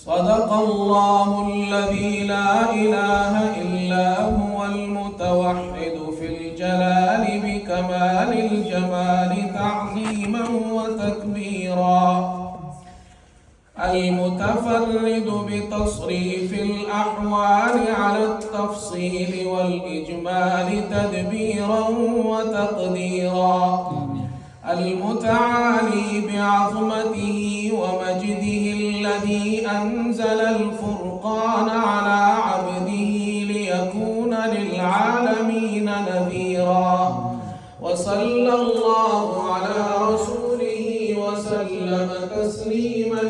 صدق الله الذي لا إله إلا هو المتوحد في الجلال بكمال الجمال تعظيما وتكبيرا، المتفرد بتصريف الأحوال على التفصيل والإجمال تدبيرا وتقديرا، المتعالي بعظمته ومجده الذي أنزل الفرقان على عبده ليكون للعالمين نذيرا، وصلى الله على رسوله وسلم تسليما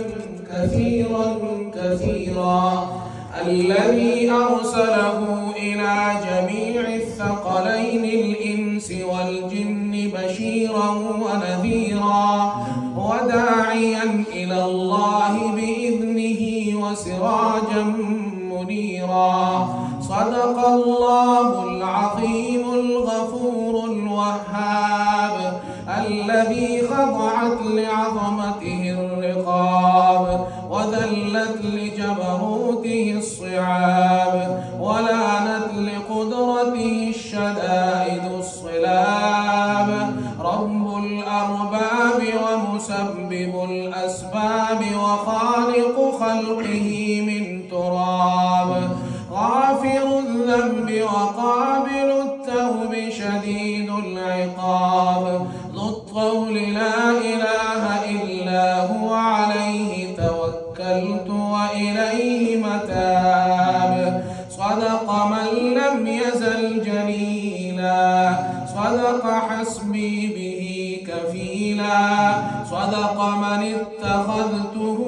كثيرا كثيرا، الذي أرسله إلى جميع الثقلين الإنس والجن بشيرا ونذيرا وداعيا إلى الله بإذنه وسراجا منيرا. صدق الله العظيم الغفور الوهاب الذي خضعت لعظمته الرقاب وذلت لجبروته الصعاب ولانت لقدرته الشدائد الصلاب، رب الأرباب ومسبب الأسباب وخالق خلقه من تراب، غافر الذنب وقابل التوب شديد العقاب، ذو الطول لا إله إلا هو عليه توكلت وإليه متاب. صدق من لم يزل جليلا، صدق حسبي به كفيلا، صدق من اتخذته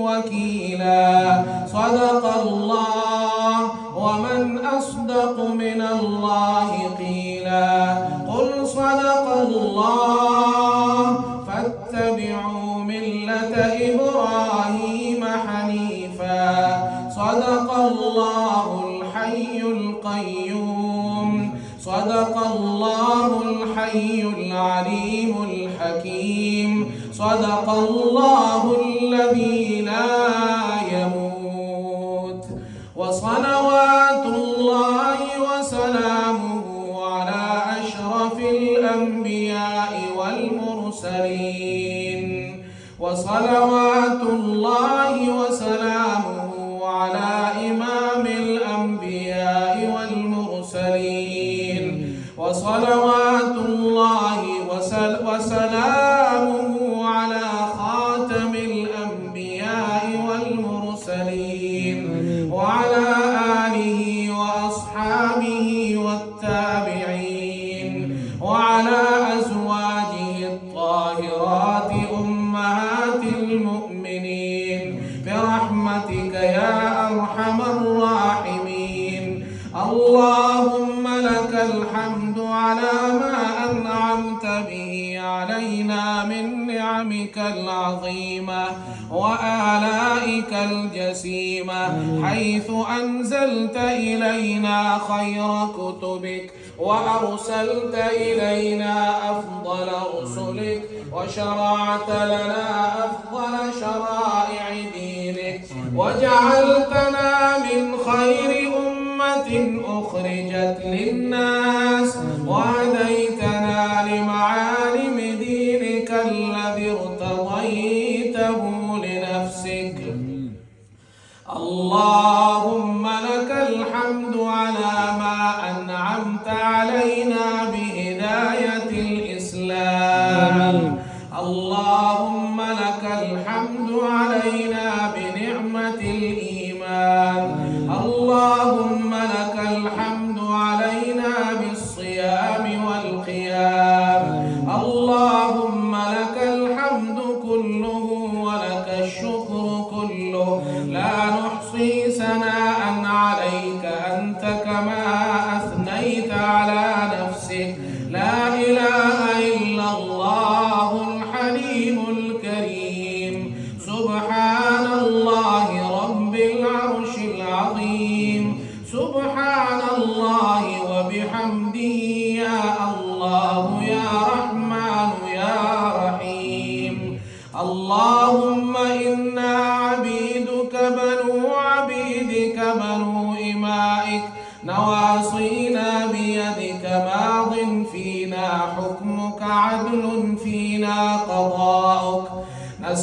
وكيلا، صدق الله ومن أصدق من الله قيلا، قل صدق الله فاتبعوا ملة إبراهيم حنيفا، صدق الله الحي القيوم، صدق الله الحي العليم الحكيم، صدق الله الذي لا يموت، وصلوات الله وسلامه على أشرف الأنبياء والمرسلين، وصلوات الله وسلامه على إمام الأنبياء والمرسلين، وصلوات الله وسلامه على خاتم الأنبياء والمرسلين، وعلى آله وأصحابه والتابعين، وعلى أزواجه الطاهرات أمهات المؤمنين برحمتك يا أرحم الراحمين. اللهم لك الحمد على ما أنعمت به علينا من نعمك العظيمة وآلائك الجسيمة، حيث أنزلت إلينا خير كتبك وأرسلت إلينا أفضل رسلك وشرعت لنا أفضل شرائع دينك وجعلتنا من خير أمة أخرجت للناس وهديتنا لمعالم دينك الذي ارتضيته لنفسك. اللهم لك الحمد على ما أنعمت علينا بهداية الإسلام، اللهم لك الحمد علينا بنعمة الإيمان، اللهم لك الحمد علينا بالصيام والقيام، اللهم لك الحمد كله ولك الشكر كله، لا نحصي ثناء عليك أنت كما أثنيت على نفسك، لا إله إلا الله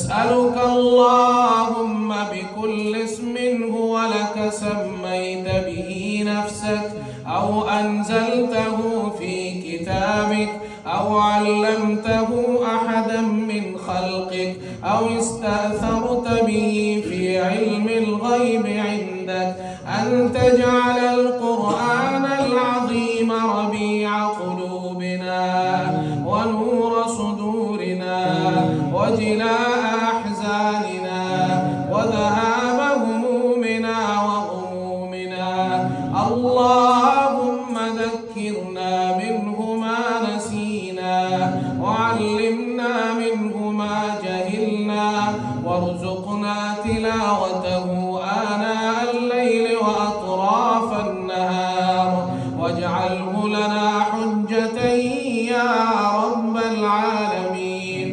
نسألك اللهم بكل اسم هو لك سميت به نفسك أو أنزلته في كتابك أو علمته أحدا من خلقك أو استأثرت به في علم الغيب عندك أن تجعل القرآن العظيم ربيع قلوبنا ونور صدورنا وجلاء أحزاننا وذهاب همومنا وغمومنا. اللهم ذكرنا منه ما نسينا وعلمنا منه ما جهلنا وارزقنا تلاوته آناء الليل وأطراف النهار واجعله لنا حجة يا رب العالمين.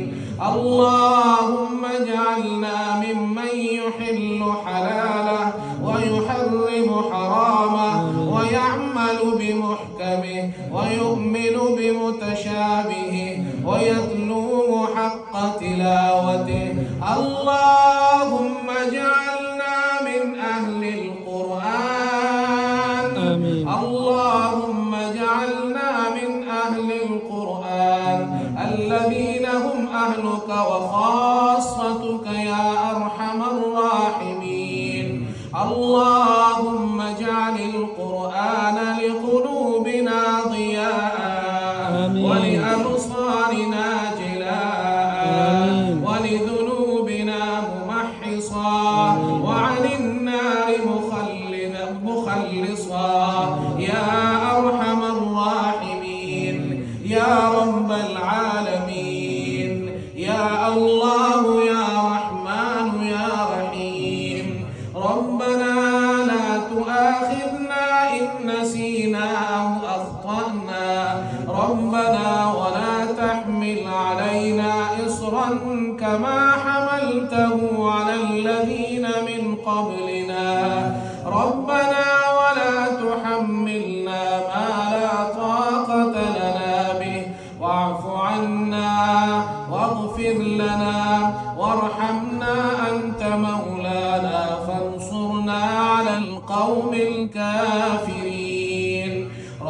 اللهم اجعلنا ممن يحل حلاله ويحرم حرامه ويعمل بمحكمه ويؤمن بمتشابهه ويتلوه حق تلاوته. اللهم اجعلنا من أهل القرآن. آمين. اللهم اجعلنا من أهل القرآن الذين هم أهلك وخاصتك يا أرحم الراحمين. اللهم اجعل القرآن لقلوبنا ضياء ولأبصارنا جلاء ولذنوبنا ممحصا وعن النار مخلصا يا أرحم الراحمين يا رب العالمين. يا الله يا رحمن يا رحيم. ربنا لا تؤاخذنا إن نسينا أو أخطأنا. ربنا ولا تحمل علينا إصرا كما حملته على الذين من قبلنا. ربنا ولا تحملنا ما لا طاقة لنا به واعف عنا واغفر لنا وارحمنا أنت مولانا فانصرنا على القوم الكافرين.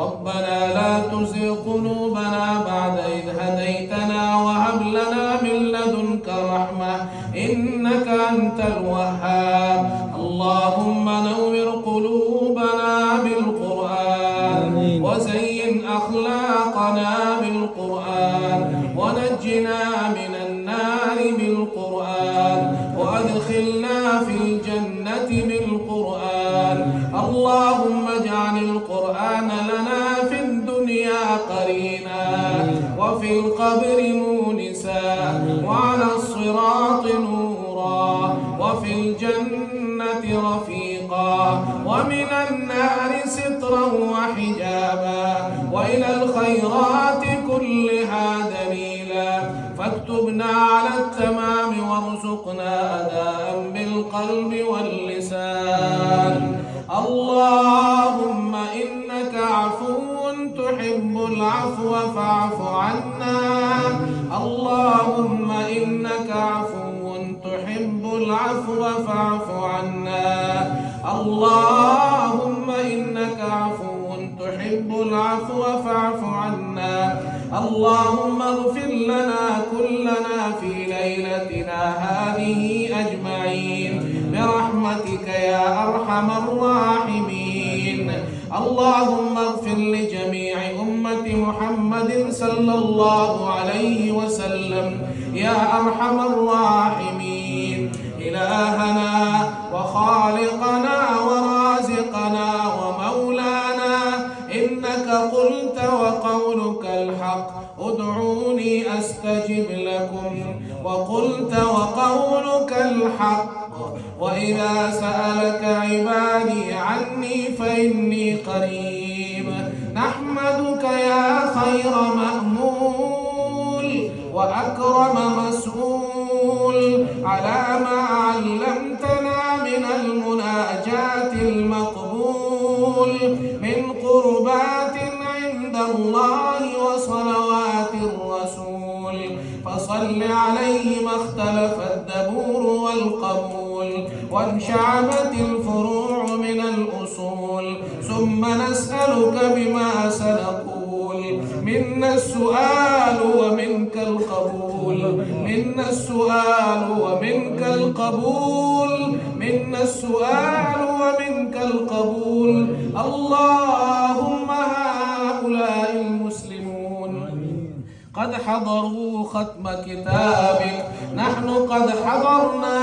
ربنا لا تزغ قلوبنا بعد إذ هديتنا وهب لنا من لدنك رحمة إنك أنت الوهاب. اللهم نور قلوبنا بالقرآن وزين أخلاقنا بالقرآن ونجنا من النار بالقرآن وأدخلنا في الجنة بالقرآن. اللهم اجعل القرآن لنا في الدنيا قرينا وفي القبر مونسا وعلى الصراط نورا وفي الجنة رفيقا ومن النار سترا وحجابا وإلى الخيرات كلها دليلا. فاكتبنا على التمام وارزقنا أداء بالقلب واللسان. اللهم إنك عفو تحب العفو فاعف عنا. اللهم إنك عفو تحب العفو فاعف عنا. اللهم إنك عفو تحب العفو فاعف عنا. اللهم اغفر لنا كلنا في ليلتنا هذه أجمعين برحمتك يا أرحم الراحمين. اللهم اغفر لجميع أمة محمد صلى الله عليه وسلم يا أرحم الراحمين. إلهنا وخالقنا ورازقنا ومولانا إنك قلت وقولك الحق ادعوني أستجب لكم وقلت وقولك الحق وإذا سألك عبادي عني فإني قريب. نحمدك يا خير مأمول وأكرم مسؤول على ما علمتنا من المناجاة المقبول من قربات عند الله وصلوات الرسول. فصل صل عليه ما اختلف الدبور والقبول وانشعبت الفروع من الأصول ثم نسألك بما سنقول منا السؤال ومنك القبول منا السؤال ومنك القبول منا السؤال ومنك القبول اللهم هؤلاء المسلمون قد حضروا ختم كتابك نحن قد حضرنا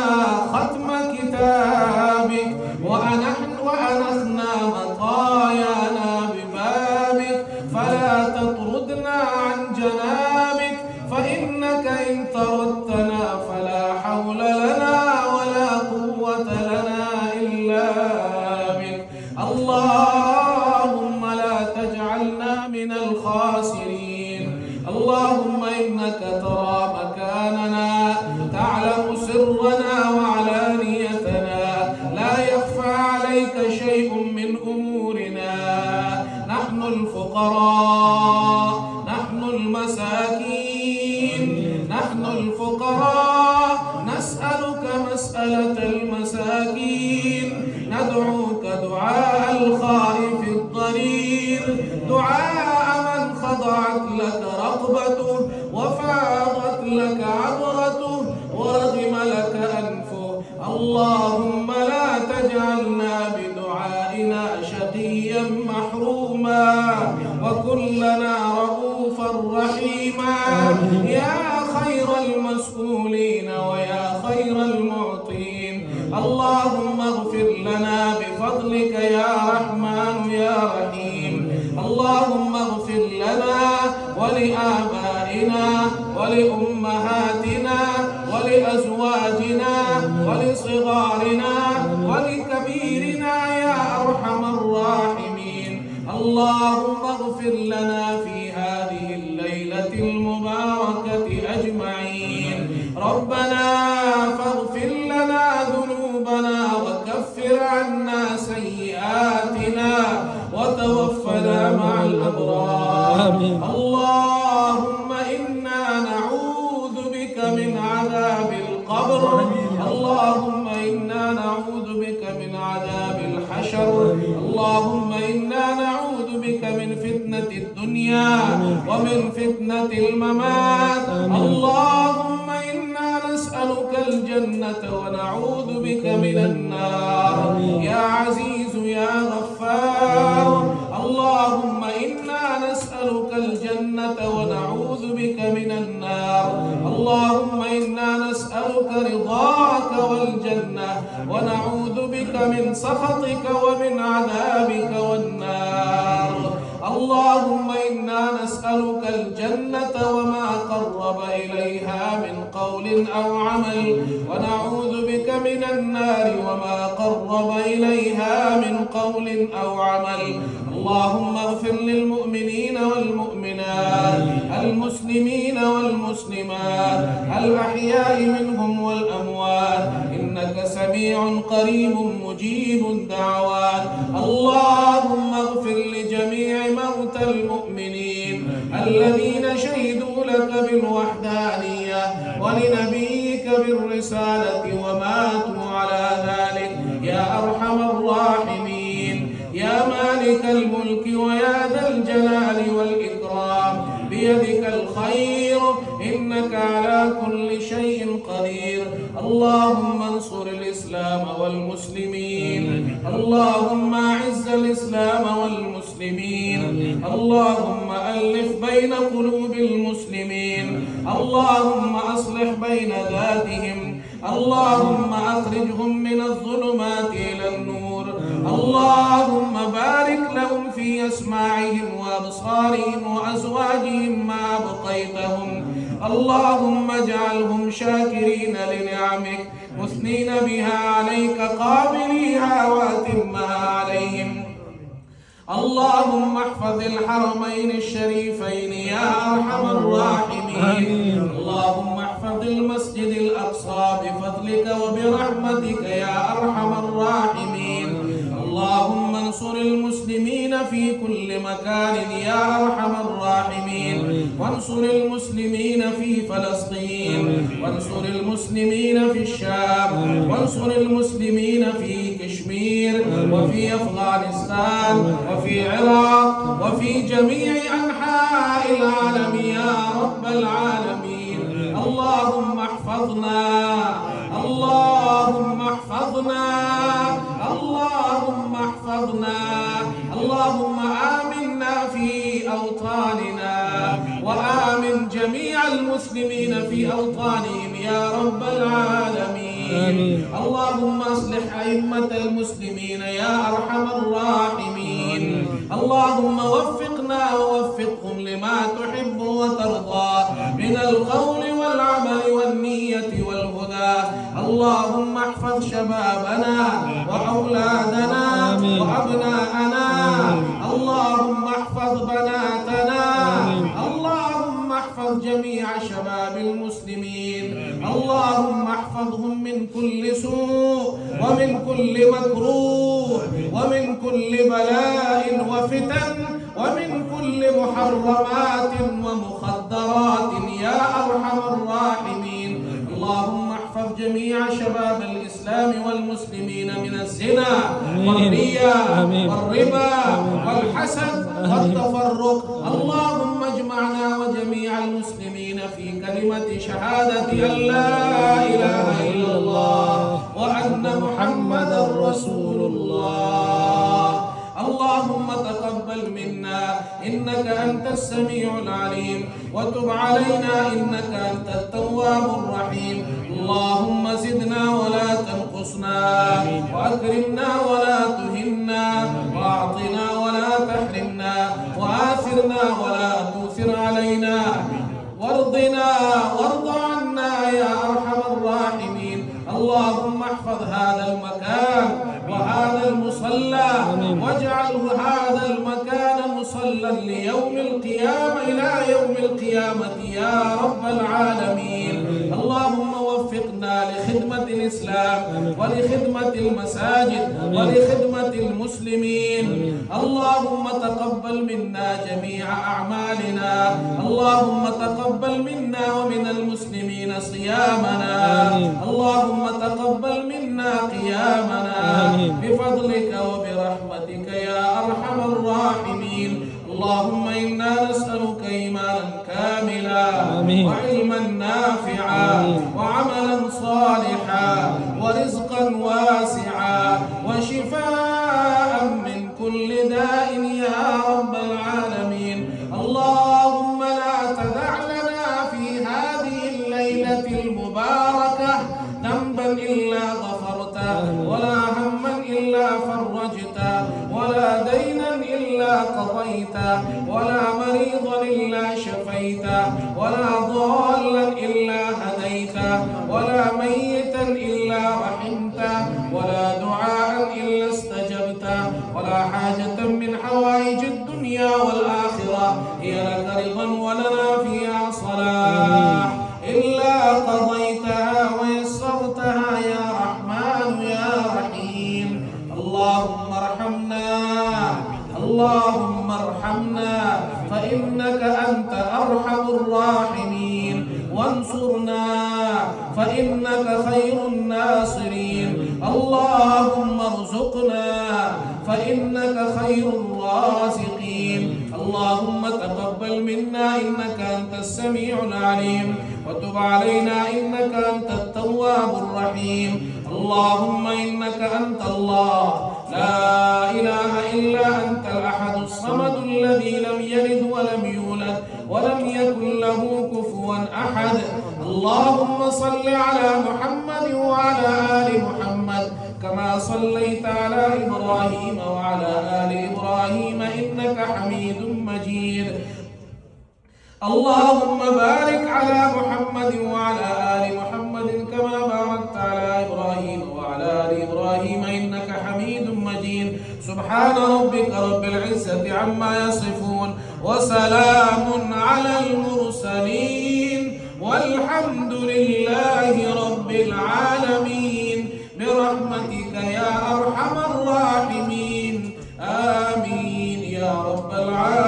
ختم كتابك وأنخنا مطايانا ببابك فلا تطردنا عن جنابك فإنك إن طردتنا فلا حول لنا ولا قوة لنا إلا بك اللهم لا تجعلنا من الخاسرين اللهم إنك ترى مكاننا تعلم سرنا وعلانيتنا لا يخفى عليك شيء من أمورنا نحن الفقراء نحن المساكين نحن الفقراء نسألك مسألة المساكين ندعوك دعاء الخائف الضرير دعاء من خضعت لك رقبته وفاضت لك عبرته ورغم لك أنفه اللهم لا تجعلنا بدعائنا شقيا محروما وكن لنا رؤوفا رحيما يا خير المسؤولين ويا خير المعطين اللهم اغفر لنا بفضلك يا رحمن يا رحيم اللهم اغفر لنا ولآبائنا ولأمهاتنا ولأزواجنا ولصغارنا ولكبيرنا يا أرحم الراحمين اللهم اغفر لنا في هذه الليلة المباركة أجمعين ربنا فاغفر لنا ذنوبنا وكفر عنا سيئاتنا وتوفنا مع الأبرار اللهم إنا نعوذ بك من عذاب القبر اللهم إنا نعوذ بك من عذاب الحشر اللهم إنا نعوذ بك من فتنة الدنيا ومن فتنة الممات اللهم إنا نسألك الجنة ونعوذ بك من النار يا عزيز يا غفار اللهم إنا نسألك الجنة ونعوذ بك من النار اللهم إنا نسألك رضاك والجنة ونعوذ بك من سخطك ومن عذابك والنار اللهم إنا نسألك الجنة وما قرب إليها من قول أو عمل ونعوذ بك من النار وما قرب إليها من قول أو عمل اللهم اغفر للمؤمنين والمؤمنات المسلمين والمسلمات الأحياء منهم والأموات إنك سميع قريب مجيب الدعوات اللهم اغفر لجميع موتى المؤمنين الذين شهدوا لك بالوحدانية ولنبيك بالرسالة وماتوا على ذلك يا أرحم الراحمين يا مالك الملك ويا ذا الجلال والإكرام بيدك الخير إنك على كل شيء قدير اللهم انصر الإسلام والمسلمين اللهم أعز الإسلام والمسلمين اللهم ألف بين قلوب المسلمين اللهم أصلح بين ذاتهم اللهم أخرجهم من الظلمات إلى النور اللهم بارك لهم في أسماعهم وأبصارهم وأزواجهم ما أبقيتهم اللهم اجعلهم شاكرين لنعمك مثنين بها عليك قابليها وأتمها عليهم اللهم احفظ الحرمين الشريفين يا أرحم الراحمين اللهم احفظ المسجد الأقصى بفضلك وبرحمتك يا أرحم الراحمين اللهم انصر المسلمين المسلمين في كل مكان يا أرحم الراحمين. وانصر المسلمين في فلسطين، وانصر المسلمين في الشام، وانصر المسلمين في كشمير وفي أفغانستان وفي العراق وفي جميع أنحاء العالم يا رب العالمين. اللهم احفظنا، اللهم احفظنا، اللهم احفظنا، اللهم آمنا في أوطاننا وآمن جميع المسلمين في أوطانهم يا رب العالمين. اللهم اصلح أئمة المسلمين يا أرحم الراحمين. اللهم وفقنا ووفقهم لما تحب وترضى من القول والعمل والنية والهدى. اللهم احفظ شبابنا وأولادنا وأبناءنا، اللهم احفظ بناتنا، اللهم احفظ جميع شباب المسلمين، اللهم احفظهم من كل سوء ومن كل مكروه ومن كل بلاء وفتن ومن كل محرمات ومخدرات يا أرحم الراحمين. اللهم احفظ جميع شباب الإسلام والمسلمين من الزنا والرياء والربا والحسد والتفرق. اللهم اجمعنا وجميع المسلمين في كلمة شهادة أن لا إله إلا الله وأن محمدا رسول الله. اللهم تقبل منا إنك أنت السميع العليم، وتب علينا إنك أنت التواب الرحيم. اللهم زدنا ولا تنقصنا، وأكرمنا ولا تهنا، وأعطنا ولا تحرمنا، وآثرنا ولا تؤثر علينا، وارضنا وارض عنا يا أرحم الراحمين. اللهم احفظ هذا المكان وهذا المصلى، واجعله هذا المكان مصلى ليوم القيامة إلى يوم القيامة يا رب العالمين. اللهم وفقنا لخدمة الإسلام ولخدمة المساجد ولخدمة المسلمين. اللهم تقبل منا جميع أعمالنا، اللهم تقبل منا ومن المسلمين صيامنا، اللهم تقبل منا قيامنا بفضلك وبرحمتك يا أرحم الراحمين. اللهم إنا نسألك إيمانا كاملا وعلما نافعا وعملا صالحا ورزقا واسعا وشفاء من كل داء يا رب العالمين. اللهم لا تدع لنا في هذه الليلة المباركة ذنبا إلا غفرته، ولا هما إلا فرجته، ولا دينا إلا قضيته، ولا مريضا إلا شفيته، ولا ضالا إلا هديته، ولا ميتا إلا رحمته، ولا دعاء إلا استجبته، ولا حاجة من حوائج الدنيا والآخرة هي لك رضا ولنا فيها صلاح إلا قضيتها ويسرتها يا رحمن يا رحيم. اللهم ارحمنا، اللهم ارحمنا فإنك أنت أرحم الراحمين، وانصرنا فإنك خير الناصرين. اللهم ارزقنا فإنك خير الرازقين. اللهم تقبل منا إنك أنت السميع العليم، وتب علينا إنك أنت التواب الرحيم. اللهم إنك أنت الله لا إله إلا أنت الأحد الصمد الذي لم يلد ولم يولد ولم يكن له كفوا أحد. اللهم صل على محمد وعلى آل محمد كما صليت على إبراهيم وعلى آل إبراهيم إنك حميد مجيد. اللهم بارك على محمد وعلى آل محمد كما باركت على إبراهيم وعلى آل إبراهيم إنك حميد مجيد. سبحان ربك رب العزة عما يصفون، وسلام على المرسلين، والحمد لله رب العالمين برحمتك يا أرحم الراحمين. آمين. يا رب العالمين.